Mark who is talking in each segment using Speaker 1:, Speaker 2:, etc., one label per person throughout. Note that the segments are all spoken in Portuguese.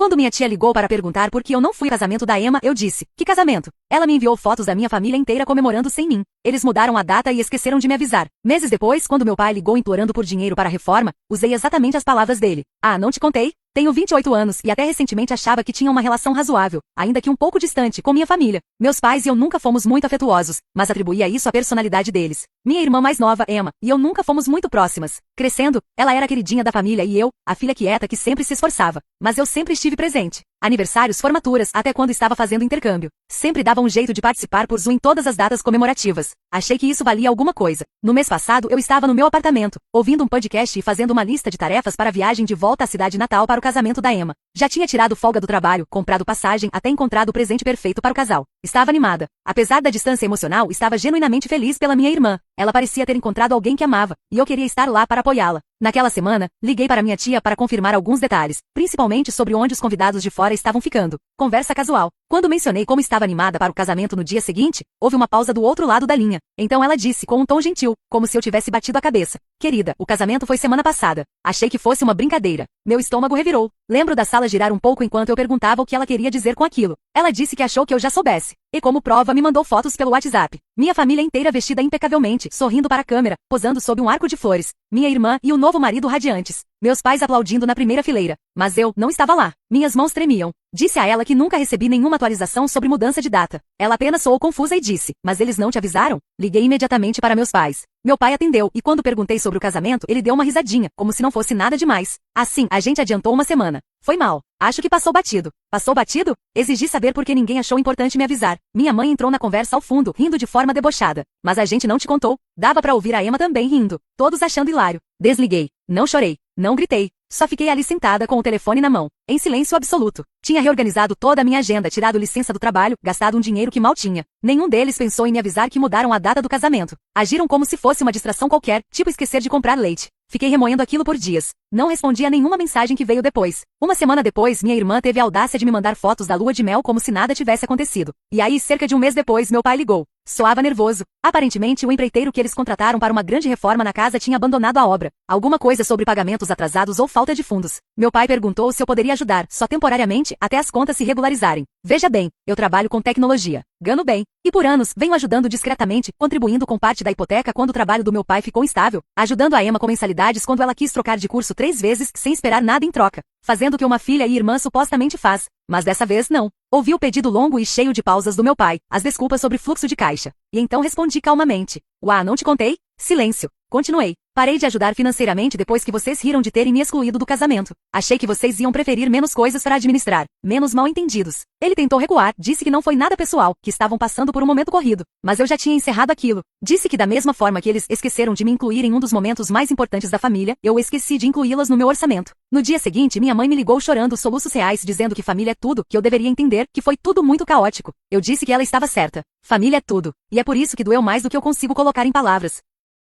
Speaker 1: Quando minha tia ligou para perguntar por que eu não fui ao casamento da Emma, eu disse: que casamento? Ela me enviou fotos da minha família inteira comemorando sem mim. Eles mudaram a data e esqueceram de me avisar. Meses depois, quando meu pai ligou implorando por dinheiro para a reforma, usei exatamente as palavras dele. Ah, não te contei? Tenho 28 anos e até recentemente achava que tinha uma relação razoável, ainda que um pouco distante, com minha família. Meus pais e eu nunca fomos muito afetuosos, mas atribuía isso à personalidade deles. Minha irmã mais nova, Emma, e eu nunca fomos muito próximas. Crescendo, ela era a queridinha da família e eu, a filha quieta que sempre se esforçava. Mas eu sempre estive presente. Aniversários, formaturas, até quando estava fazendo intercâmbio. Sempre dava um jeito de participar por Zoom em todas as datas comemorativas. Achei que isso valia alguma coisa. No mês passado, eu estava no meu apartamento, ouvindo um podcast e fazendo uma lista de tarefas para a viagem de volta à cidade natal para o casamento da Emma. Já tinha tirado folga do trabalho, comprado passagem, até encontrado o presente perfeito para o casal. Estava animada. Apesar da distância emocional, estava genuinamente feliz pela minha irmã. Ela parecia ter encontrado alguém que amava, e eu queria estar lá para apoiá-la. Naquela semana, liguei para minha tia para confirmar alguns detalhes, principalmente sobre onde os convidados de fora estavam ficando. Conversa casual. Quando mencionei como estava animada para o casamento no dia seguinte, houve uma pausa do outro lado da linha. Então ela disse com um tom gentil, como se eu tivesse batido a cabeça: querida, o casamento foi semana passada. Achei que fosse uma brincadeira. Meu estômago revirou. Lembro da sala girar um pouco enquanto eu perguntava o que ela queria dizer com aquilo. Ela disse que achou que eu já soubesse. E como prova me mandou fotos pelo WhatsApp. Minha família inteira vestida impecavelmente, sorrindo para a câmera, posando sob um arco de flores. Minha irmã e o novo marido radiantes. Meus pais aplaudindo na primeira fileira. Mas eu não estava lá. Minhas mãos tremiam. Disse a ela que nunca recebi nenhuma atualização sobre mudança de data. Ela apenas soou confusa e disse: mas eles não te avisaram? Liguei imediatamente para meus pais. Meu pai atendeu, e quando perguntei sobre o casamento, ele deu uma risadinha, como se não fosse nada demais. Assim, a gente adiantou uma semana. Foi mal. Acho que passou batido. Passou batido? Exigi saber porque ninguém achou importante me avisar. Minha mãe entrou na conversa ao fundo, rindo de forma debochada. Mas a gente não te contou. Dava para ouvir a Emma também rindo. Todos achando hilário. Desliguei. Não chorei. Não gritei. Só fiquei ali sentada com o telefone na mão, em silêncio absoluto. Tinha reorganizado toda a minha agenda, tirado licença do trabalho, gastado um dinheiro que mal tinha. Nenhum deles pensou em me avisar que mudaram a data do casamento. Agiram como se fosse uma distração qualquer, tipo esquecer de comprar leite. Fiquei remoendo aquilo por dias. Não respondi a nenhuma mensagem que veio depois. Uma semana depois, minha irmã teve a audácia de me mandar fotos da lua de mel como se nada tivesse acontecido. E aí, cerca de um mês depois, meu pai ligou. Soava nervoso. Aparentemente, o empreiteiro que eles contrataram para uma grande reforma na casa tinha abandonado a obra. Alguma coisa sobre pagamentos atrasados ou falta de fundos. Meu pai perguntou se eu poderia ajudar, só temporariamente, até as contas se regularizarem. Veja bem, eu trabalho com tecnologia. Gano bem. E por anos, venho ajudando discretamente, contribuindo com parte da hipoteca quando o trabalho do meu pai ficou instável, ajudando a Emma com mensalidades quando ela quis trocar de curso 3 vezes, sem esperar nada em troca. Fazendo o que uma filha e irmã supostamente faz. Mas dessa vez não. Ouvi o pedido longo e cheio de pausas do meu pai, as desculpas sobre fluxo de caixa. E então respondi calmamente: uá, não te contei? Silêncio. Continuei. Parei de ajudar financeiramente depois que vocês riram de terem me excluído do casamento. Achei que vocês iam preferir menos coisas para administrar, menos mal-entendidos. Ele tentou recuar, disse que não foi nada pessoal, que estavam passando por um momento corrido. Mas eu já tinha encerrado aquilo. Disse que da mesma forma que eles esqueceram de me incluir em um dos momentos mais importantes da família, eu esqueci de incluí-las no meu orçamento. No dia seguinte, minha mãe me ligou chorando soluços reais, dizendo que família é tudo, que eu deveria entender, que foi tudo muito caótico. Eu disse que ela estava certa. Família é tudo. E é por isso que doeu mais do que eu consigo colocar em palavras.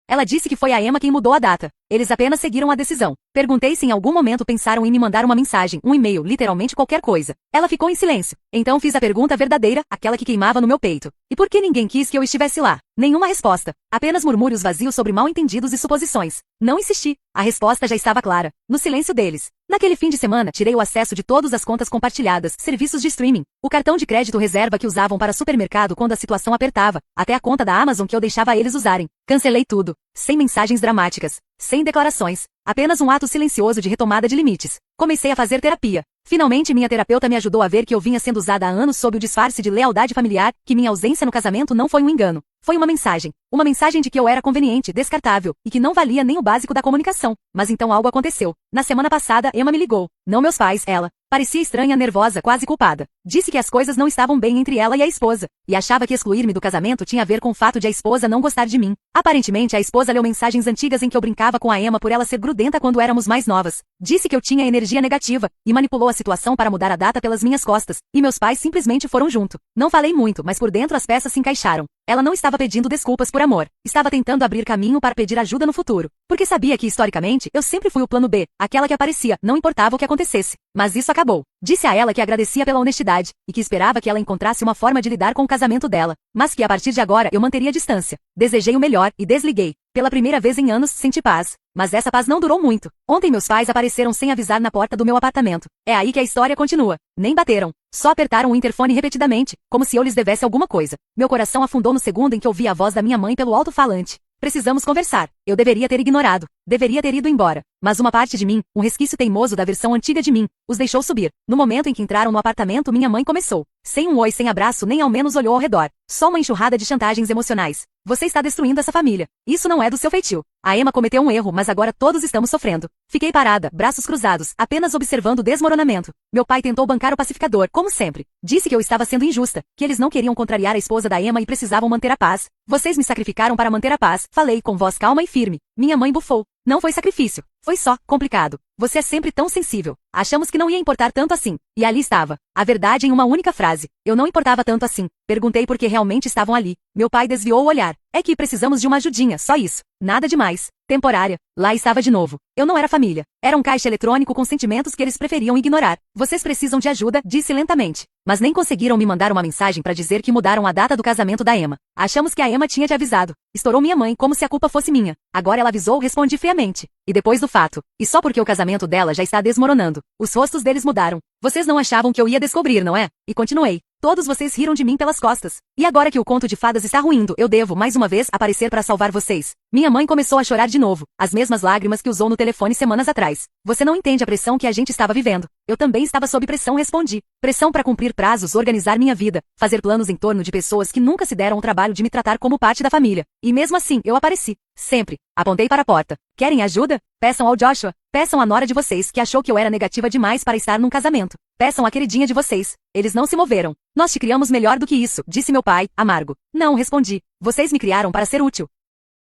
Speaker 1: Ela disse que foi a Emma quem mudou a data. Eles apenas seguiram a decisão. Perguntei se em algum momento pensaram em me mandar uma mensagem, um e-mail, literalmente qualquer coisa. Ela ficou em silêncio. Então fiz a pergunta verdadeira, aquela que queimava no meu peito. E por que ninguém quis que eu estivesse lá? Nenhuma resposta. Apenas murmúrios vazios sobre mal-entendidos e suposições. Não insisti. A resposta já estava clara. No silêncio deles. Naquele fim de semana, tirei o acesso de todas as contas compartilhadas, serviços de streaming, o cartão de crédito reserva que usavam para supermercado quando a situação apertava, até a conta da Amazon que eu deixava eles usarem. Cancelei tudo. Sem mensagens dramáticas. Sem declarações. Apenas um ato silencioso de retomada de limites. Comecei a fazer terapia. Finalmente minha terapeuta me ajudou a ver que eu vinha sendo usada há anos sob o disfarce de lealdade familiar, que minha ausência no casamento não foi um engano. Foi uma mensagem. Uma mensagem de que eu era conveniente, descartável, e que não valia nem o básico da comunicação. Mas então algo aconteceu. Na semana passada, Emma me ligou. Não meus pais, ela. Parecia estranha, nervosa, quase culpada. Disse que as coisas não estavam bem entre ela e a esposa, e achava que excluir-me do casamento tinha a ver com o fato de a esposa não gostar de mim. Aparentemente, a esposa leu mensagens antigas em que eu brincava com a Emma por ela ser grudenta quando éramos mais novas. Disse que eu tinha energia negativa, e manipulou a situação para mudar a data pelas minhas costas, e meus pais simplesmente foram junto. Não falei muito, mas por dentro as peças se encaixaram. Ela não estava pedindo desculpas por amor. Estava tentando abrir caminho para pedir ajuda no futuro. Porque sabia que, historicamente, eu sempre fui o plano B, aquela que aparecia, não importava o que acontecesse. Mas isso acabou. Disse a ela que agradecia pela honestidade, e que esperava que ela encontrasse uma forma de lidar com o casamento dela, mas que a partir de agora eu manteria distância. Desejei o melhor e desliguei. Pela primeira vez em anos, senti paz. Mas essa paz não durou muito. Ontem meus pais apareceram sem avisar na porta do meu apartamento. É aí que a história continua. Nem bateram. Só apertaram o interfone repetidamente, como se eu lhes devesse alguma coisa. Meu coração afundou no segundo em que ouvi a voz da minha mãe pelo alto-falante. Precisamos conversar. Eu deveria ter ignorado. Deveria ter ido embora. Mas uma parte de mim, um resquício teimoso da versão antiga de mim, os deixou subir. No momento em que entraram no apartamento, minha mãe começou. Sem um oi, sem abraço, nem ao menos olhou ao redor. Só uma enxurrada de chantagens emocionais. Você está destruindo essa família. Isso não é do seu feitio. A Emma cometeu um erro, mas agora todos estamos sofrendo. Fiquei parada, braços cruzados, apenas observando o desmoronamento. Meu pai tentou bancar o pacificador, como sempre. Disse que eu estava sendo injusta, que eles não queriam contrariar a esposa da Emma e precisavam manter a paz. Vocês me sacrificaram para manter a paz, falei com voz calma e firme. Minha mãe bufou. Não foi sacrifício. Foi só complicado. Você é sempre tão sensível. Achamos que não ia importar tanto assim. E ali estava. A verdade em uma única frase. Eu não importava tanto assim. Perguntei por que realmente estavam ali. Meu pai desviou o olhar. É que precisamos de uma ajudinha, só isso. Nada demais. Temporária. Lá estava de novo. Eu não era família. Era um caixa eletrônico com sentimentos que eles preferiam ignorar. Vocês precisam de ajuda, disse lentamente. Mas nem conseguiram me mandar uma mensagem para dizer que mudaram a data do casamento da Emma. Achamos que a Emma tinha te avisado. Estourou minha mãe como se a culpa fosse minha. Agora ela avisou, respondi friamente. E depois do fato. E só porque o casamento dela já está desmoronando. Os rostos deles mudaram. Vocês não achavam que eu ia descobrir, não é? E continuei. Todos vocês riram de mim pelas costas. E agora que o conto de fadas está ruindo, eu devo, mais uma vez, aparecer para salvar vocês. Minha mãe começou a chorar de novo, as mesmas lágrimas que usou no telefone semanas atrás. Você não entende a pressão que a gente estava vivendo. Eu também estava sob pressão, respondi. Pressão para cumprir prazos, organizar minha vida, fazer planos em torno de pessoas que nunca se deram o trabalho de me tratar como parte da família. E mesmo assim, eu apareci. Sempre. Apontei para a porta. Querem ajuda? Peçam ao Joshua. Peçam à nora de vocês, que achou que eu era negativa demais para estar num casamento. Peçam à queridinha de vocês. Eles não se moveram. Nós te criamos melhor do que isso, disse meu pai, amargo. Não, respondi. Vocês me criaram para ser útil.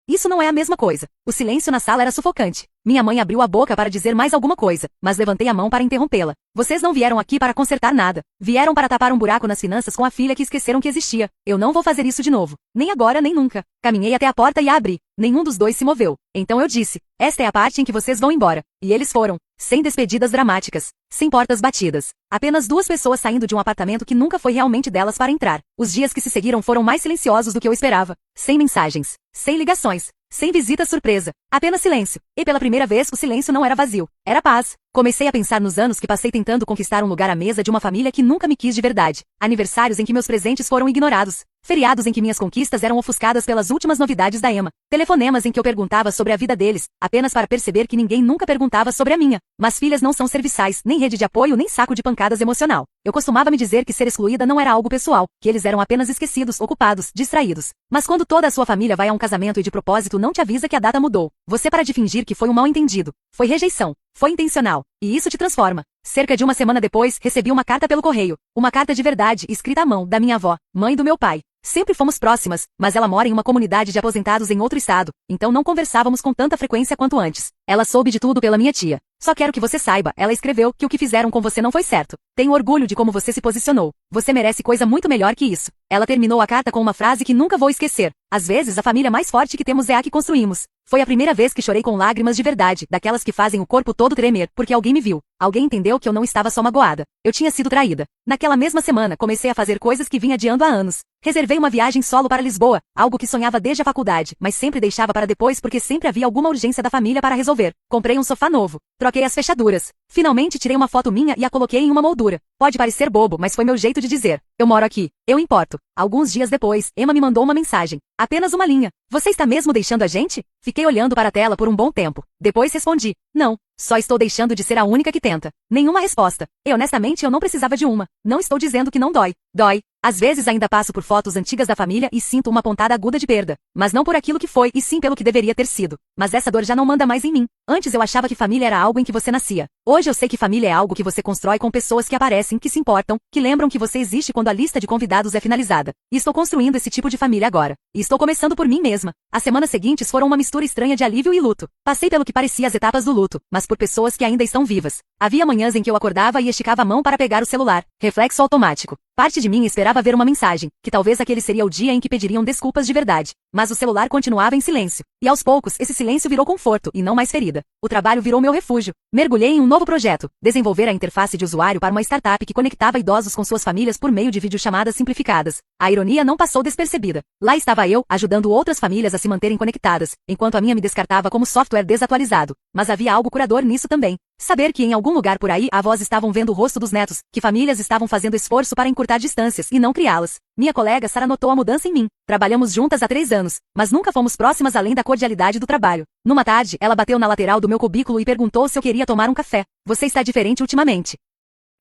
Speaker 1: Isso não é a mesma coisa. O silêncio na sala era sufocante. Minha mãe abriu a boca para dizer mais alguma coisa, mas levantei a mão para interrompê-la. Vocês não vieram aqui para consertar nada. Vieram para tapar um buraco nas finanças com a filha que esqueceram que existia. Eu não vou fazer isso de novo. Nem agora, nem nunca. Caminhei até a porta e a abri. Nenhum dos dois se moveu. Então eu disse, esta é a parte em que vocês vão embora. E eles foram. Sem despedidas dramáticas. Sem portas batidas. Apenas duas pessoas saindo de um apartamento que nunca foi realmente delas para entrar. Os dias que se seguiram foram mais silenciosos do que eu esperava. Sem mensagens. Sem ligações. Sem visita surpresa. Apenas silêncio. E pela primeira vez o silêncio não era vazio. Era paz. Comecei a pensar nos anos que passei tentando conquistar um lugar à mesa de uma família que nunca me quis de verdade. Aniversários em que meus presentes foram ignorados. Feriados em que minhas conquistas eram ofuscadas pelas últimas novidades da Emma. Telefonemas em que eu perguntava sobre a vida deles, apenas para perceber que ninguém nunca perguntava sobre a minha. Mas filhas não são serviçais, nem rede de apoio, nem saco de pancadas emocional. Eu costumava me dizer que ser excluída não era algo pessoal, que eles eram apenas esquecidos, ocupados, distraídos. Mas quando toda a sua família vai a um casamento e de propósito não te avisa que a data mudou, você para de fingir que foi um mal-entendido. Foi rejeição. Foi intencional. E isso te transforma. Cerca de uma semana depois, recebi uma carta pelo correio. Uma carta de verdade, escrita à mão, da minha avó, mãe do meu pai. Sempre fomos próximas, mas ela mora em uma comunidade de aposentados em outro estado, então não conversávamos com tanta frequência quanto antes. Ela soube de tudo pela minha tia. Só quero que você saiba, ela escreveu, que o que fizeram com você não foi certo. Tenho orgulho de como você se posicionou. Você merece coisa muito melhor que isso. Ela terminou a carta com uma frase que nunca vou esquecer. Às vezes a família mais forte que temos é a que construímos. Foi a primeira vez que chorei com lágrimas de verdade, daquelas que fazem o corpo todo tremer, porque alguém me viu. Alguém entendeu que eu não estava só magoada. Eu tinha sido traída. Naquela mesma semana, comecei a fazer coisas que vinha adiando há anos. Reservei uma viagem solo para Lisboa, algo que sonhava desde a faculdade, mas sempre deixava para depois porque sempre havia alguma urgência da família para resolver. Comprei um sofá novo. Troquei as fechaduras. Finalmente tirei uma foto minha e a coloquei em uma moldura. Pode parecer bobo, mas foi meu jeito de dizer. Eu moro aqui. Eu importo. Alguns dias depois, Emma me mandou uma mensagem. Apenas uma linha. Você está mesmo deixando a gente? Fiquei olhando para a tela por um bom tempo. Depois respondi. Não. Só estou deixando de ser a única que tenta. Nenhuma resposta. E honestamente eu não precisava de uma. Não estou dizendo que não dói. Dói. Às vezes ainda passo por fotos antigas da família e sinto uma pontada aguda de perda. Mas não por aquilo que foi, e sim pelo que deveria ter sido. Mas essa dor já não manda mais em mim. Antes eu achava que família era algo em que você nascia. Hoje eu sei que família é algo que você constrói com pessoas que aparecem, que se importam, que lembram que você existe quando a lista de convidados é finalizada. E estou construindo esse tipo de família agora. E estou começando por mim mesma. As semanas seguintes foram uma mistura estranha de alívio e luto. Passei pelo que parecia as etapas do luto, mas por pessoas que ainda estão vivas. Havia manhãs em que eu acordava e esticava a mão para pegar o celular. Reflexo automático. Parte de mim esperava ver uma mensagem, que talvez aquele seria o dia em que pediriam desculpas de verdade. mas o celular continuava em silêncio. E aos poucos, esse silêncio virou conforto e não mais ferida. O trabalho virou meu refúgio. Mergulhei em um novo projeto, desenvolver a interface de usuário para uma startup que conectava idosos com suas famílias por meio de videochamadas simplificadas. A ironia não passou despercebida. Lá estava eu, ajudando outras famílias a se manterem conectadas, enquanto a minha me descartava como software desatualizado. Mas havia algo curador nisso também. Saber que em algum lugar por aí avós estavam vendo o rosto dos netos, que famílias estavam fazendo esforço para encurtar distâncias e não criá-las. Minha colega Sara notou a mudança em mim. Trabalhamos juntas há 3 anos, mas nunca fomos próximas além da cordialidade do trabalho. Numa tarde, ela bateu na lateral do meu cubículo e perguntou se eu queria tomar um café. Você está diferente ultimamente.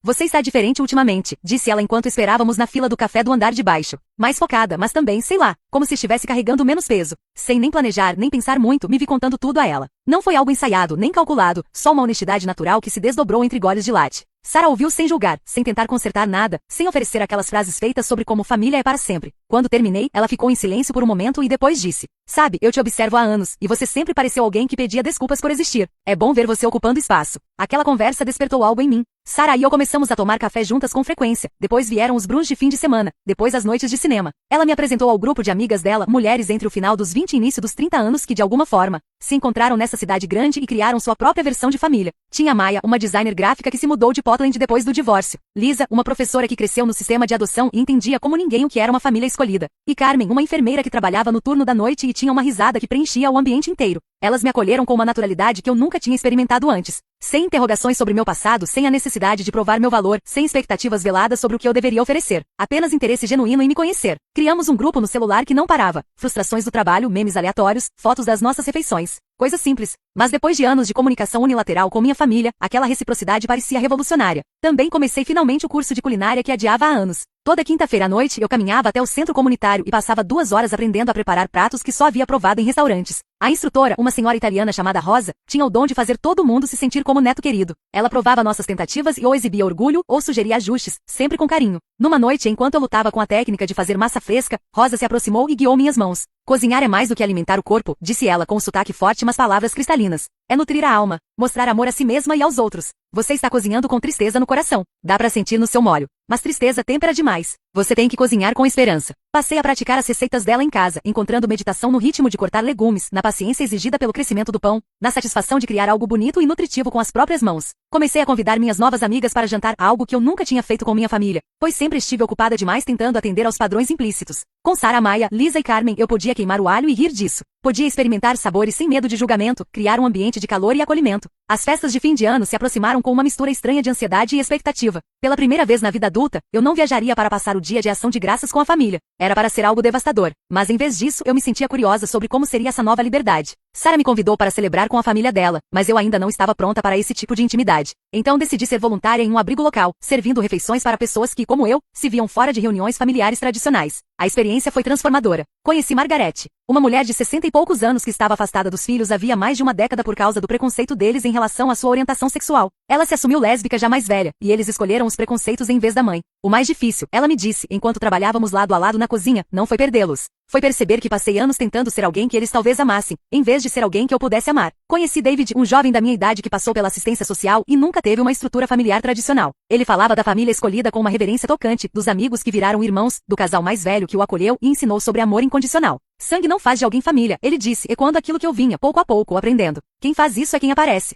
Speaker 1: Você está diferente ultimamente, disse ela enquanto esperávamos na fila do café do andar de baixo. Mais focada, mas também, sei lá, como se estivesse carregando menos peso. Sem nem planejar, nem pensar muito, me vi contando tudo a ela. Não foi algo ensaiado, nem calculado, só uma honestidade natural que se desdobrou entre goles de latte. Sara ouviu sem julgar, sem tentar consertar nada, sem oferecer aquelas frases feitas sobre como família é para sempre. Quando terminei, ela ficou em silêncio por um momento e depois disse: Sabe, eu te observo há anos, e você sempre pareceu alguém que pedia desculpas por existir. É bom ver você ocupando espaço. Aquela conversa despertou algo em mim. Sara e eu começamos a tomar café juntas com frequência. Depois vieram os brunch de fim de semana. Depois as noites de cinema. Ela me apresentou ao grupo de amigas dela, mulheres entre o final dos 20 e início dos 30 anos que de alguma forma se encontraram nessa cidade grande e criaram sua própria versão de família. Tinha Maya, uma designer gráfica que se mudou de Portland depois do divórcio. Lisa, uma professora que cresceu no sistema de adoção e entendia como ninguém o que era uma família escolhida. E Carmen, uma enfermeira que trabalhava no turno da noite e tinha uma risada que preenchia o ambiente inteiro. Elas me acolheram com uma naturalidade que eu nunca tinha experimentado antes. Sem interrogações sobre meu passado, sem a necessidade de provar meu valor, sem expectativas veladas sobre o que eu deveria oferecer. Apenas interesse genuíno em me conhecer. Criamos um grupo no celular que não parava. Frustrações do trabalho, memes aleatórios, fotos das nossas refeições. Coisas simples. Mas depois de anos de comunicação unilateral com minha família, aquela reciprocidade parecia revolucionária. Também comecei finalmente o curso de culinária que adiava há anos. Toda quinta-feira à noite eu caminhava até o centro comunitário e passava 2 horas aprendendo a preparar pratos que só havia provado em restaurantes. A instrutora, uma senhora italiana chamada Rosa, tinha o dom de fazer todo mundo se sentir como neto querido. Ela provava nossas tentativas e ou exibia orgulho ou sugeria ajustes, sempre com carinho. Numa noite, enquanto eu lutava com a técnica de fazer massa fresca, Rosa se aproximou e guiou minhas mãos. Cozinhar é mais do que alimentar o corpo, disse ela com um sotaque forte mas palavras cristalinas. É nutrir a alma, mostrar amor a si mesma e aos outros. Você está cozinhando com tristeza no coração. Dá pra sentir no seu molho. Mas tristeza tempera demais. Você tem que cozinhar com esperança. Passei a praticar as receitas dela em casa, encontrando meditação no ritmo de cortar legumes, na paciência exigida pelo crescimento do pão, na satisfação de criar algo bonito e nutritivo com as próprias mãos. Comecei a convidar minhas novas amigas para jantar, algo que eu nunca tinha feito com minha família, pois sempre estive ocupada demais tentando atender aos padrões implícitos. Com Sara, Maya, Lisa e Carmen, eu podia queimar o alho e rir disso. Podia experimentar sabores sem medo de julgamento, criar um ambiente de calor e acolhimento. As festas de fim de ano se aproximaram com uma mistura estranha de ansiedade e expectativa. Pela primeira vez na vida adulta, eu não viajaria para passar o dia de ação de graças com a família. Era para ser algo devastador. Mas em vez disso, eu me sentia curiosa sobre como seria essa nova liberdade. Sara me convidou para celebrar com a família dela, mas eu ainda não estava pronta para esse tipo de intimidade. Então decidi ser voluntária em um abrigo local, servindo refeições para pessoas que, como eu, se viam fora de reuniões familiares tradicionais. A experiência foi transformadora. Conheci Margarete, uma mulher de 60 e poucos anos que estava afastada dos filhos havia mais de uma década por causa do preconceito deles em relação à sua orientação sexual. Ela se assumiu lésbica já mais velha, e eles escolheram os preconceitos em vez da mãe. O mais difícil, ela me disse, enquanto trabalhávamos lado a lado na cozinha, não foi perdê-los. Foi perceber que passei anos tentando ser alguém que eles talvez amassem, em vez de ser alguém que eu pudesse amar. Conheci David, um jovem da minha idade que passou pela assistência social e nunca teve uma estrutura familiar tradicional. Ele falava da família escolhida com uma reverência tocante, dos amigos que viraram irmãos, do casal mais velho que o acolheu e ensinou sobre amor incondicional. Sangue não faz de alguém família, ele disse, ecoando aquilo que eu vinha, pouco a pouco, aprendendo. Quem faz isso é quem aparece.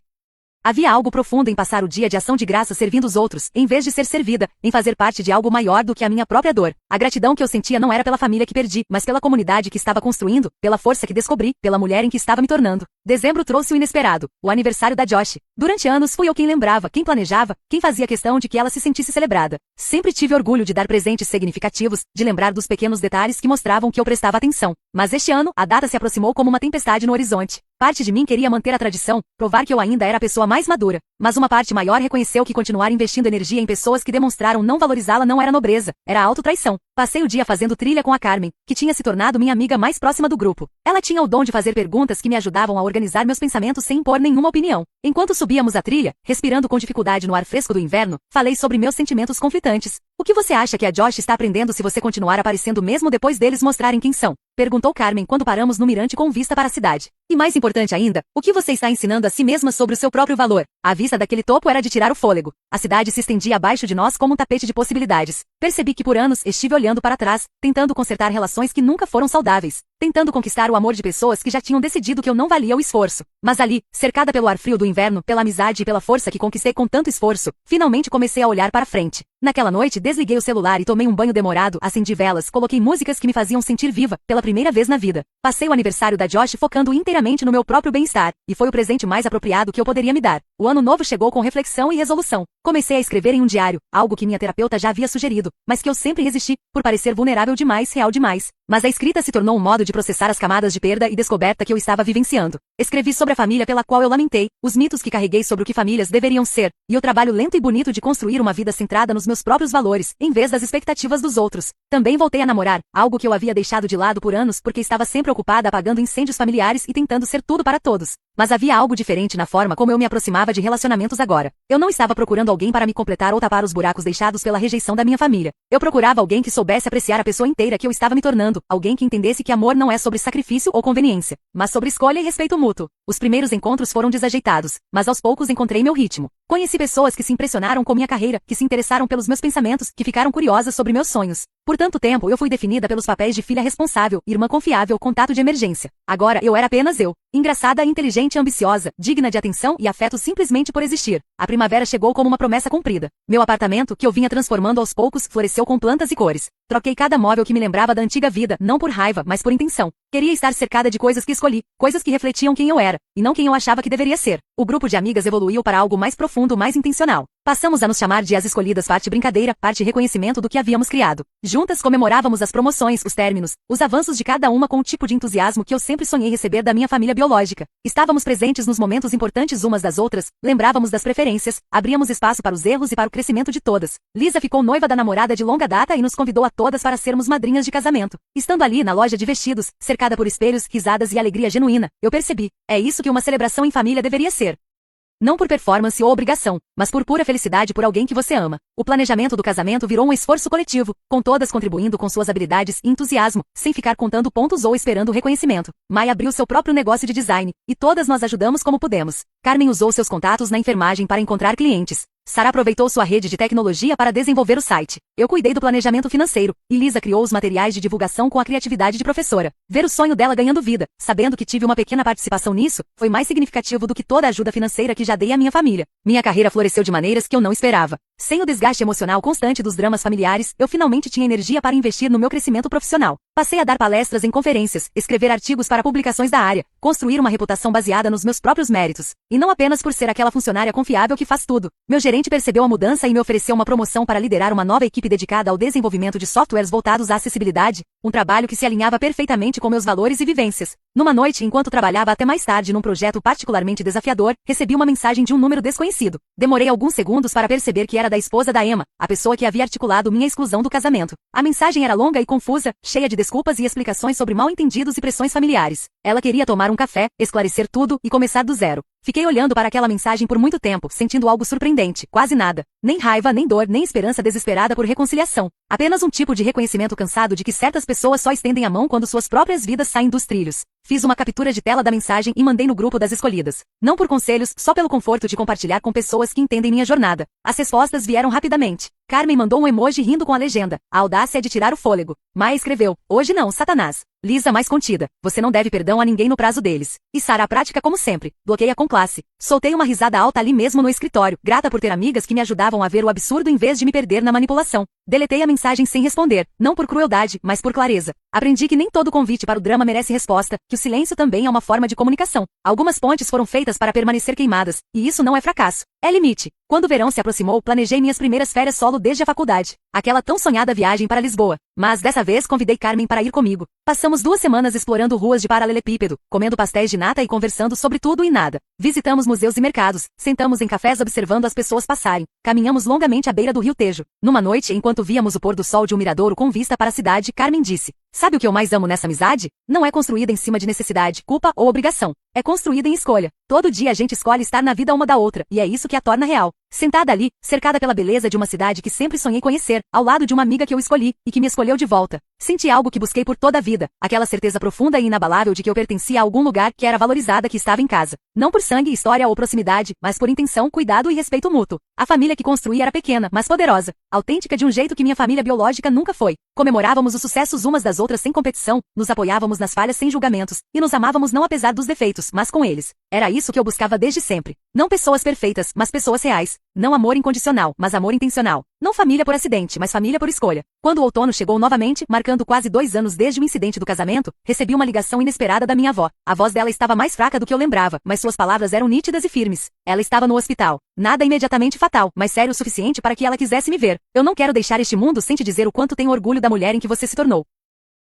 Speaker 1: Havia algo profundo em passar o dia de ação de graça servindo os outros, em vez de ser servida, em fazer parte de algo maior do que a minha própria dor. A gratidão que eu sentia não era pela família que perdi, mas pela comunidade que estava construindo, pela força que descobri, pela mulher em que estava me tornando. Dezembro trouxe o inesperado, o aniversário da Josh. Durante anos fui eu quem lembrava, quem planejava, quem fazia questão de que ela se sentisse celebrada. Sempre tive orgulho de dar presentes significativos, de lembrar dos pequenos detalhes que mostravam que eu prestava atenção. Mas este ano, a data se aproximou como uma tempestade no horizonte. Parte de mim queria manter a tradição, provar que eu ainda era a pessoa mais madura. Mas uma parte maior reconheceu que continuar investindo energia em pessoas que demonstraram não valorizá-la não era nobreza, era autotraição. Passei o dia fazendo trilha com a Carmen, que tinha se tornado minha amiga mais próxima do grupo. Ela tinha o dom de fazer perguntas que me ajudavam a organizar meus pensamentos sem impor nenhuma opinião. Enquanto subíamos a trilha, respirando com dificuldade no ar fresco do inverno, falei sobre meus sentimentos conflitantes. O que você acha que a Josh está aprendendo se você continuar aparecendo mesmo depois deles mostrarem quem são? Perguntou Carmen quando paramos no mirante com vista para a cidade. E mais importante ainda, o que você está ensinando a si mesma sobre o seu próprio valor? A vista daquele topo era de tirar o fôlego. A cidade se estendia abaixo de nós como um tapete de possibilidades. Percebi que por anos estive olhando para trás, tentando consertar relações que nunca foram saudáveis, tentando conquistar o amor de pessoas que já tinham decidido que eu não valia o esforço. Mas ali, cercada pelo ar frio do inverno, pela amizade e pela força que conquistei com tanto esforço, finalmente comecei a olhar para frente. Naquela noite, desliguei o celular e tomei um banho demorado, acendi velas, coloquei músicas que me faziam sentir viva, pela primeira vez na vida. Passei o aniversário da Josh focando inteiramente no meu próprio bem-estar, e foi o presente mais apropriado que eu poderia me dar. O ano novo chegou com reflexão e resolução. Comecei a escrever em um diário, algo que minha terapeuta já havia sugerido, mas que eu sempre resisti, por parecer vulnerável demais, real demais. Mas a escrita se tornou um modo de processar as camadas de perda e descoberta que eu estava vivenciando. Escrevi sobre a família pela qual eu lamentei, os mitos que carreguei sobre o que famílias deveriam ser, e o trabalho lento e bonito de construir uma vida centrada nos meus próprios valores, em vez das expectativas dos outros. Também voltei a namorar, algo que eu havia deixado de lado por anos porque estava sempre ocupada apagando incêndios familiares e tentando ser tudo para todos. Mas havia algo diferente na forma como eu me aproximava de relacionamentos agora. Eu não estava procurando alguém para me completar ou tapar os buracos deixados pela rejeição da minha família. Eu procurava alguém que soubesse apreciar a pessoa inteira que eu estava me tornando, alguém que entendesse que amor não é sobre sacrifício ou conveniência, mas sobre escolha e respeito mútuo. Os primeiros encontros foram desajeitados, mas aos poucos encontrei meu ritmo. Conheci pessoas que se impressionaram com minha carreira, que se interessaram pelos meus pensamentos, que ficaram curiosas sobre meus sonhos. Por tanto tempo eu fui definida pelos papéis de filha responsável, irmã confiável, contato de emergência. Agora eu era apenas eu. Engraçada, inteligente e ambiciosa, digna de atenção e afeto simplesmente por existir. A primavera chegou como uma promessa cumprida. Meu apartamento, que eu vinha transformando aos poucos, floresceu com plantas e cores. Troquei cada móvel que me lembrava da antiga vida, não por raiva, mas por intenção. Queria estar cercada de coisas que escolhi, coisas que refletiam quem eu era, e não quem eu achava que deveria ser. O grupo de amigas evoluiu para algo mais profundo, mais intencional. Passamos a nos chamar de as escolhidas, parte brincadeira, parte reconhecimento do que havíamos criado. Juntas comemorávamos as promoções, os términos, os avanços de cada uma com o tipo de entusiasmo que eu sempre sonhei receber da minha família biológica. Estávamos presentes nos momentos importantes umas das outras, lembrávamos das preferências, abríamos espaço para os erros e para o crescimento de todas. Lisa ficou noiva da namorada de longa data e nos convidou a todas para sermos madrinhas de casamento. Estando ali na loja de vestidos, cercada por espelhos, risadas e alegria genuína, eu percebi, é isso que uma celebração em família deveria ser. Não por performance ou obrigação, mas por pura felicidade por alguém que você ama. O planejamento do casamento virou um esforço coletivo, com todas contribuindo com suas habilidades e entusiasmo, sem ficar contando pontos ou esperando reconhecimento. Mai abriu seu próprio negócio de design, e todas nós ajudamos como pudemos. Carmen usou seus contatos na enfermagem para encontrar clientes. Sara aproveitou sua rede de tecnologia para desenvolver o site. Eu cuidei do planejamento financeiro, e Lisa criou os materiais de divulgação com a criatividade de professora. Ver o sonho dela ganhando vida, sabendo que tive uma pequena participação nisso, foi mais significativo do que toda a ajuda financeira que já dei à minha família. Minha carreira floresceu de maneiras que eu não esperava. Sem o desgaste emocional constante dos dramas familiares, eu finalmente tinha energia para investir no meu crescimento profissional. Passei a dar palestras em conferências, escrever artigos para publicações da área, construir uma reputação baseada nos meus próprios méritos. E não apenas por ser aquela funcionária confiável que faz tudo. Meu gerente percebeu a mudança e me ofereceu uma promoção para liderar uma nova equipe dedicada ao desenvolvimento de softwares voltados à acessibilidade, um trabalho que se alinhava perfeitamente com meus valores e vivências. Numa noite, enquanto trabalhava até mais tarde num projeto particularmente desafiador, recebi uma mensagem de um número desconhecido. Demorei alguns segundos para perceber que era da esposa da Emma, a pessoa que havia articulado minha exclusão do casamento. A mensagem era longa e confusa, cheia de desculpas e explicações sobre mal-entendidos e pressões familiares. Ela queria tomar um café, esclarecer tudo e começar do zero. Fiquei olhando para aquela mensagem por muito tempo, sentindo algo surpreendente, quase nada. Nem raiva, nem dor, nem esperança desesperada por reconciliação. Apenas um tipo de reconhecimento cansado de que certas pessoas só estendem a mão quando suas próprias vidas saem dos trilhos. Fiz uma captura de tela da mensagem e mandei no grupo das escolhidas. Não por conselhos, só pelo conforto de compartilhar com pessoas que entendem minha jornada. As respostas vieram rapidamente. Carmen mandou um emoji rindo com a legenda. A audácia é de tirar o fôlego. Mai escreveu. Hoje não, Satanás. Lisa mais contida. Você não deve perdão a ninguém no prazo deles. E Sara a prática como sempre. Bloqueia com classe. Soltei uma risada alta ali mesmo no escritório, grata por ter amigas que me ajudavam a ver o absurdo em vez de me perder na manipulação. Deletei a mensagem sem responder, não por crueldade, mas por clareza. Aprendi que nem todo convite para o drama merece resposta, que o silêncio também é uma forma de comunicação. Algumas pontes foram feitas para permanecer queimadas, e isso não é fracasso. É limite. Quando o verão se aproximou, planejei minhas primeiras férias solo desde a faculdade. Aquela tão sonhada viagem para Lisboa. Mas dessa vez convidei Carmen para ir comigo. Passamos 2 semanas explorando ruas de paralelepípedo, comendo pastéis de nata e conversando sobre tudo e nada. Visitamos museus e mercados, sentamos em cafés observando as pessoas passarem. Caminhamos longamente à beira do rio Tejo. Numa noite, enquanto víamos o pôr do sol de um miradouro com vista para a cidade, Carmen disse: sabe o que eu mais amo nessa amizade? Não é construída em cima de necessidade, culpa ou obrigação. É construída em escolha. Todo dia a gente escolhe estar na vida uma da outra, e é isso que a torna real. Sentada ali, cercada pela beleza de uma cidade que sempre sonhei conhecer, ao lado de uma amiga que eu escolhi, e que me escolheu de volta. Senti algo que busquei por toda a vida, aquela certeza profunda e inabalável de que eu pertencia a algum lugar que era valorizada, que estava em casa. Não por sangue, história ou proximidade, mas por intenção, cuidado e respeito mútuo. A família que construí era pequena, mas poderosa, autêntica de um jeito que minha família biológica nunca foi. Comemorávamos os sucessos umas das outras sem competição, nos apoiávamos nas falhas sem julgamentos, e nos amávamos não apesar dos defeitos, mas com eles. Era isso que eu buscava desde sempre. Não pessoas perfeitas, mas pessoas reais. Não amor incondicional, mas amor intencional. Não família por acidente, mas família por escolha. Quando o outono chegou novamente, marcando quase 2 anos desde o incidente do casamento, recebi uma ligação inesperada da minha avó. A voz dela estava mais fraca do que eu lembrava, mas suas palavras eram nítidas e firmes. Ela estava no hospital. Nada imediatamente fatal, mas sério o suficiente para que ela quisesse me ver. Eu não quero deixar este mundo sem te dizer o quanto tenho orgulho da mulher em que você se tornou.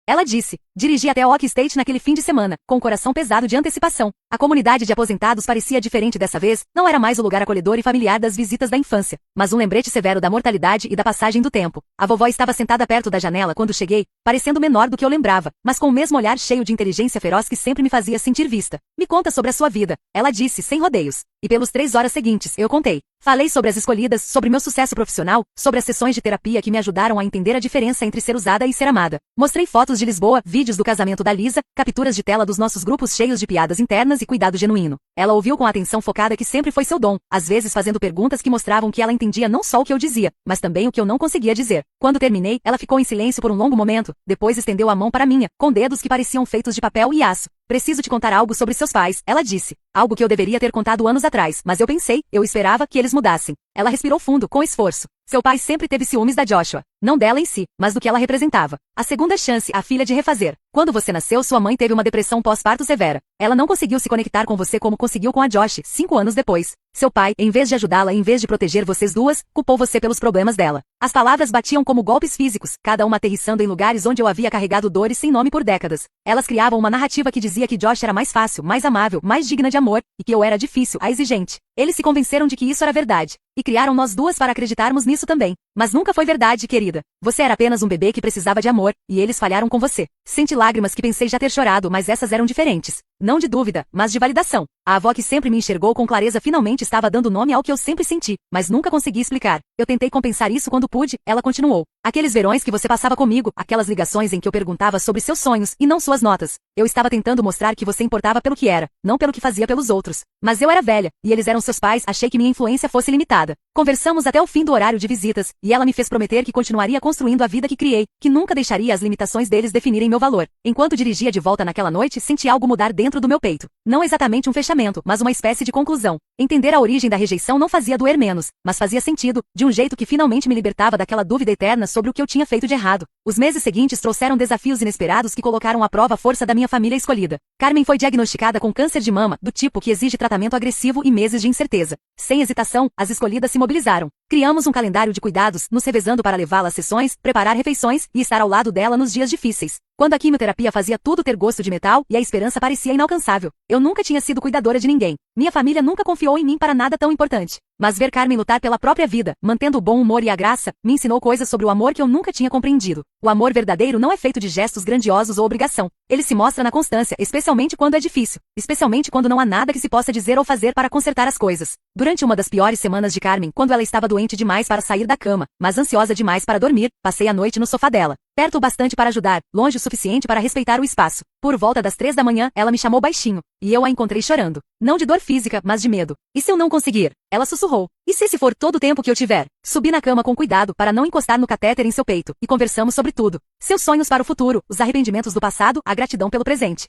Speaker 1: Ela disse. Dirigi até Oak State naquele fim de semana, com o coração pesado de antecipação. A comunidade de aposentados parecia diferente dessa vez, não era mais o lugar acolhedor e familiar das visitas da infância, mas um lembrete severo da mortalidade e da passagem do tempo. A vovó estava sentada perto da janela quando cheguei, parecendo menor do que eu lembrava, mas com o mesmo olhar cheio de inteligência feroz que sempre me fazia sentir vista. Me conta sobre a sua vida, ela disse, sem rodeios. E pelos 3 horas seguintes, eu contei. Falei sobre as escolhidas, sobre meu sucesso profissional, sobre as sessões de terapia que me ajudaram a entender a diferença entre ser usada e ser amada. Mostrei fotos de Lisboa, vídeos do casamento da Lisa, capturas de tela dos nossos grupos cheios de piadas internas e cuidado genuíno. Ela ouviu com a atenção focada que sempre foi seu dom, às vezes fazendo perguntas que mostravam que ela entendia não só o que eu dizia, mas também o que eu não conseguia dizer. Quando terminei, ela ficou em silêncio por um longo momento, depois estendeu a mão para a minha, com dedos que pareciam feitos de papel e aço. Preciso te contar algo sobre seus pais, ela disse. Algo que eu deveria ter contado anos atrás, mas eu pensei, eu esperava que eles mudassem. Ela respirou fundo, com esforço. Seu pai sempre teve ciúmes da Joshua. Não dela em si, mas do que ela representava. A segunda chance, a filha de refazer. Quando você nasceu, sua mãe teve uma depressão pós-parto severa. Ela não conseguiu se conectar com você como conseguiu com a Josh, 5 anos depois. Seu pai, em vez de ajudá-la e em vez de proteger vocês duas, culpou você pelos problemas dela. As palavras batiam como golpes físicos, cada uma aterrissando em lugares onde eu havia carregado dores sem nome por décadas. Elas criavam uma narrativa que dizia que Josh era mais fácil, mais amável, mais digna de amor, e que eu era difícil, a exigente. Eles se convenceram de que isso era verdade. E criaram nós duas para acreditarmos nisso também. Mas nunca foi verdade, querida. Você era apenas um bebê que precisava de amor, e eles falharam com você. Senti lágrimas que pensei já ter chorado, mas essas eram diferentes. Não de dúvida, mas de validação. A avó que sempre me enxergou com clareza finalmente estava dando nome ao que eu sempre senti, mas nunca consegui explicar. Eu tentei compensar isso quando pude, ela continuou. Aqueles verões que você passava comigo, aquelas ligações em que eu perguntava sobre seus sonhos, e não suas notas. Eu estava tentando mostrar que você importava pelo que era, não pelo que fazia pelos outros. Mas eu era velha, e eles eram seus pais, achei que minha influência fosse limitada. Conversamos até o fim do horário de visitas, e ela me fez prometer que continuaria construindo a vida que criei, que nunca deixaria as limitações deles definirem meu valor. Enquanto dirigia de volta naquela noite, senti algo mudar dentro do meu peito. Não exatamente um fechamento, mas uma espécie de conclusão. Entender a origem da rejeição não fazia doer menos, mas fazia sentido, de um jeito que finalmente me libertava daquela dúvida eterna sobre o que eu tinha feito de errado. Os meses seguintes trouxeram desafios inesperados que colocaram à prova a força da minha família escolhida. Carmen foi diagnosticada com câncer de mama, do tipo que exige tratamento agressivo e meses de incerteza. Sem hesitação, as escolhidas se mobilizaram. Criamos um calendário de cuidados, nos revezando para levá-la às sessões, preparar refeições e estar ao lado dela nos dias difíceis. Quando a quimioterapia fazia tudo ter gosto de metal e a esperança parecia inalcançável. Eu nunca tinha sido cuidadora de ninguém. Minha família nunca confiou em mim para nada tão importante. Mas ver Carmen lutar pela própria vida, mantendo o bom humor e a graça, me ensinou coisas sobre o amor que eu nunca tinha compreendido. O amor verdadeiro não é feito de gestos grandiosos ou obrigação. Ele se mostra na constância, especialmente quando é difícil. Especialmente quando não há nada que se possa dizer ou fazer para consertar as coisas. Durante uma das piores semanas de Carmen, quando ela estava doente demais para sair da cama, mas ansiosa demais para dormir, passei a noite no sofá dela. Perto o bastante para ajudar, longe o suficiente para respeitar o espaço. Por volta das 3 da manhã, ela me chamou baixinho, e eu a encontrei chorando. Não de dor física, mas de medo. E se eu não conseguir? Ela sussurrou. E se esse for todo o tempo que eu tiver? Subi na cama com cuidado para não encostar no catéter em seu peito, e conversamos sobre tudo. Seus sonhos para o futuro, os arrependimentos do passado, a gratidão pelo presente.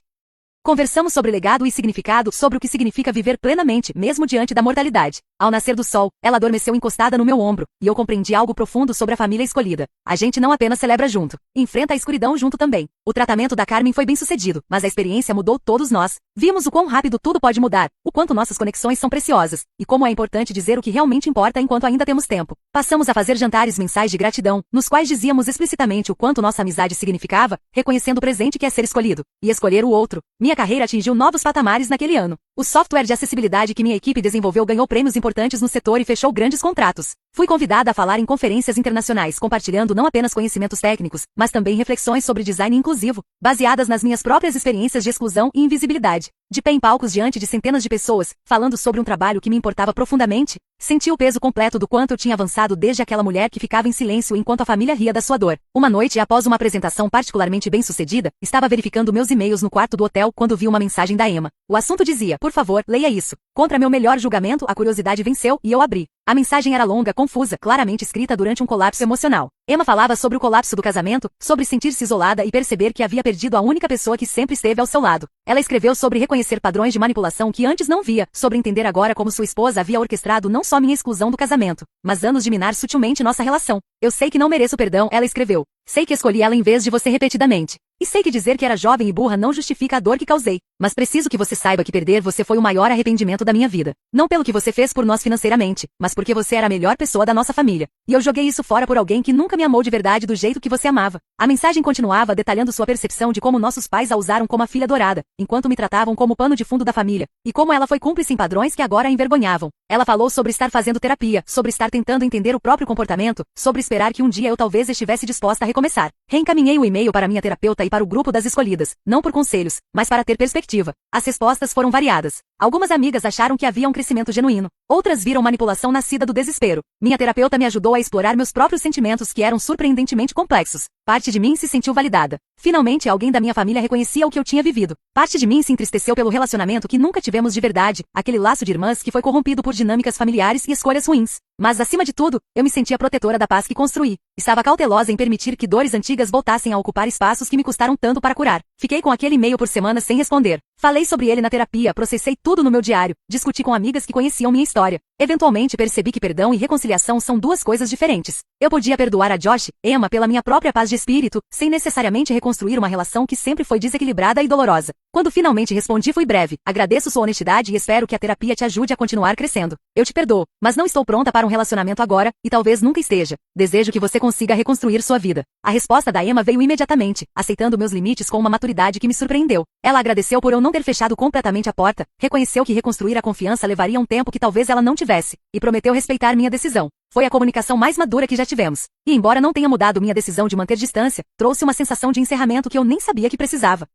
Speaker 1: Conversamos sobre legado e significado, sobre o que significa viver plenamente, mesmo diante da mortalidade. Ao nascer do sol, ela adormeceu encostada no meu ombro, e eu compreendi algo profundo sobre a família escolhida. A gente não apenas celebra junto, enfrenta a escuridão junto também. O tratamento da Carmen foi bem sucedido, mas a experiência mudou todos nós. Vimos o quão rápido tudo pode mudar, o quanto nossas conexões são preciosas, e como é importante dizer o que realmente importa enquanto ainda temos tempo. Passamos a fazer jantares mensais de gratidão, nos quais dizíamos explicitamente o quanto nossa amizade significava, reconhecendo o presente que é ser escolhido, e escolher o outro. Minha carreira atingiu novos patamares naquele ano. O software de acessibilidade que minha equipe desenvolveu ganhou prêmios importantes importantes no setor e fechou grandes contratos. Fui convidada a falar em conferências internacionais, compartilhando não apenas conhecimentos técnicos, mas também reflexões sobre design inclusivo, baseadas nas minhas próprias experiências de exclusão e invisibilidade. De pé em palcos diante de centenas de pessoas, falando sobre um trabalho que me importava profundamente, senti o peso completo do quanto eu tinha avançado desde aquela mulher que ficava em silêncio enquanto a família ria da sua dor. Uma noite após uma apresentação particularmente bem-sucedida, estava verificando meus e-mails no quarto do hotel quando vi uma mensagem da Emma. O assunto dizia: por favor, leia isso. Contra meu melhor julgamento, a curiosidade venceu e eu abri. A mensagem era longa, confusa, claramente escrita durante um colapso emocional. Emma falava sobre o colapso do casamento, sobre sentir-se isolada e perceber que havia perdido a única pessoa que sempre esteve ao seu lado. Ela escreveu sobre reconhecer padrões de manipulação que antes não via, sobre entender agora como sua esposa havia orquestrado não só minha exclusão do casamento, mas anos de minar sutilmente nossa relação. Eu sei que não mereço perdão, ela escreveu. Sei que escolhi ela em vez de você repetidamente. E sei que dizer que era jovem e burra não justifica a dor que causei. Mas preciso que você saiba que perder você foi o maior arrependimento da minha vida. Não pelo que você fez por nós financeiramente, mas porque você era a melhor pessoa da nossa família. E eu joguei isso fora por alguém que nunca me amou de verdade do jeito que você amava. A mensagem continuava detalhando sua percepção de como nossos pais a usaram como a filha adorada, enquanto me tratavam como pano de fundo da família, e como ela foi cúmplice em padrões que agora a envergonhavam. Ela falou sobre estar fazendo terapia, sobre estar tentando entender o próprio comportamento, sobre esperar que um dia eu talvez estivesse disposta a recomeçar. Reencaminhei o e-mail para minha terapeuta e para o grupo das escolhidas, não por conselhos, mas para ter perspectiva. As respostas foram variadas. Algumas amigas acharam que havia um crescimento genuíno. Outras viram manipulação nascida do desespero. Minha terapeuta me ajudou a explorar meus próprios sentimentos que eram surpreendentemente complexos. Parte de mim se sentiu validada. Finalmente alguém da minha família reconhecia o que eu tinha vivido. Parte de mim se entristeceu pelo relacionamento que nunca tivemos de verdade, aquele laço de irmãs que foi corrompido por dinâmicas familiares e escolhas ruins. Mas acima de tudo, eu me sentia protetora da paz que construí. Estava cautelosa em permitir que dores antigas voltassem a ocupar espaços que me custaram tanto para curar. Fiquei com aquele e-mail por semanas sem responder. Falei sobre ele na terapia, processei tudo no meu diário, discuti com amigas que conheciam minha história. Eventualmente percebi que perdão e reconciliação são duas coisas diferentes. Eu podia perdoar a Josh, Emma, pela minha própria paz de espírito, sem necessariamente reconstruir uma relação que sempre foi desequilibrada e dolorosa. Quando finalmente respondi, fui breve. Agradeço sua honestidade e espero que a terapia te ajude a continuar crescendo. Eu te perdoo, mas não estou pronta para um relacionamento agora, e talvez nunca esteja. Desejo que você consiga reconstruir sua vida. A resposta da Emma veio imediatamente, aceitando meus limites com uma maturidade que me surpreendeu. Ela agradeceu por eu não ter fechado completamente a porta, reconheceu que reconstruir a confiança levaria um tempo que talvez ela não tivesse, e prometeu respeitar minha decisão. Foi a comunicação mais madura que já tivemos. E embora não tenha mudado minha decisão de manter distância, trouxe uma sensação de encerramento que eu nem sabia que precisava.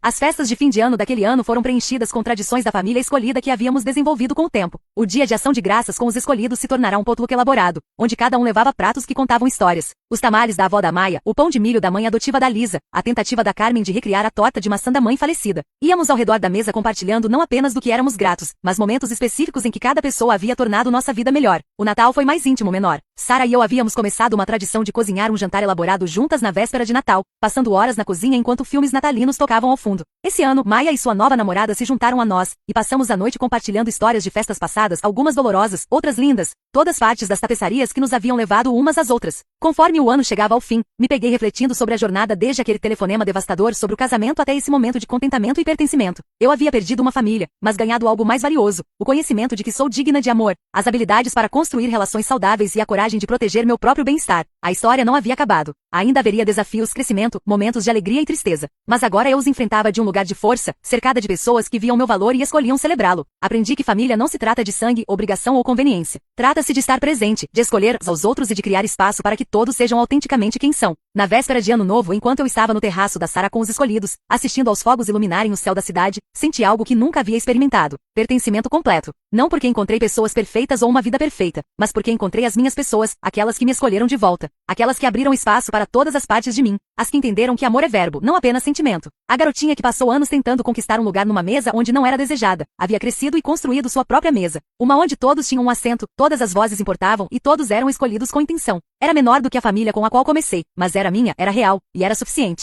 Speaker 1: As festas de fim de ano daquele ano foram preenchidas com tradições da família escolhida que havíamos desenvolvido com o tempo. O dia de ação de graças com os escolhidos se tornará um potluck elaborado, onde cada um levava pratos que contavam histórias. Os tamales da avó da Maia, o pão de milho da mãe adotiva da Lisa, a tentativa da Carmen de recriar a torta de maçã da mãe falecida. Íamos ao redor da mesa compartilhando não apenas do que éramos gratos, mas momentos específicos em que cada pessoa havia tornado nossa vida melhor. O Natal foi mais íntimo, menor. Sara e eu havíamos começado uma tradição de cozinhar um jantar elaborado juntas na véspera de Natal, passando horas na cozinha enquanto filmes natalinos tocavam ao fundo. Esse ano, Maia e sua nova namorada se juntaram a nós, e passamos a noite compartilhando histórias de festas passadas, algumas dolorosas, outras lindas, todas partes das tapeçarias que nos haviam levado umas às outras. Conforme o ano chegava ao fim, me peguei refletindo sobre a jornada desde aquele telefonema devastador sobre o casamento até esse momento de contentamento e pertencimento. Eu havia perdido uma família, mas ganhado algo mais valioso, o conhecimento de que sou digna de amor, as habilidades para construir relações saudáveis e a coragem de proteger meu próprio bem-estar. A história não havia acabado. Ainda haveria desafios, crescimento, momentos de alegria e tristeza. Mas agora eu os enfrentava de um lugar de força, cercada de pessoas que viam meu valor e escolhiam celebrá-lo. Aprendi que família não se trata de sangue, obrigação ou conveniência. Trata-se de estar presente, de escolher aos outros e de criar espaço para que todos sejam autenticamente quem são. Na véspera de Ano Novo, enquanto eu estava no terraço da Sara com os escolhidos, assistindo aos fogos iluminarem o céu da cidade, senti algo que nunca havia experimentado. Pertencimento completo. Não porque encontrei pessoas perfeitas ou uma vida perfeita, mas porque encontrei as minhas pessoas, aquelas que me escolheram de volta. Aquelas que abriram espaço para todas as partes de mim. As que entenderam que amor é verbo, não apenas sentimento. A garotinha que passou anos tentando conquistar um lugar numa mesa onde não era desejada, havia crescido e construído sua própria mesa. Uma onde todos tinham um assento, todas as vozes importavam e todos eram escolhidos com intenção. Era menor do que a família com a qual comecei, mas era minha, era real, e era suficiente.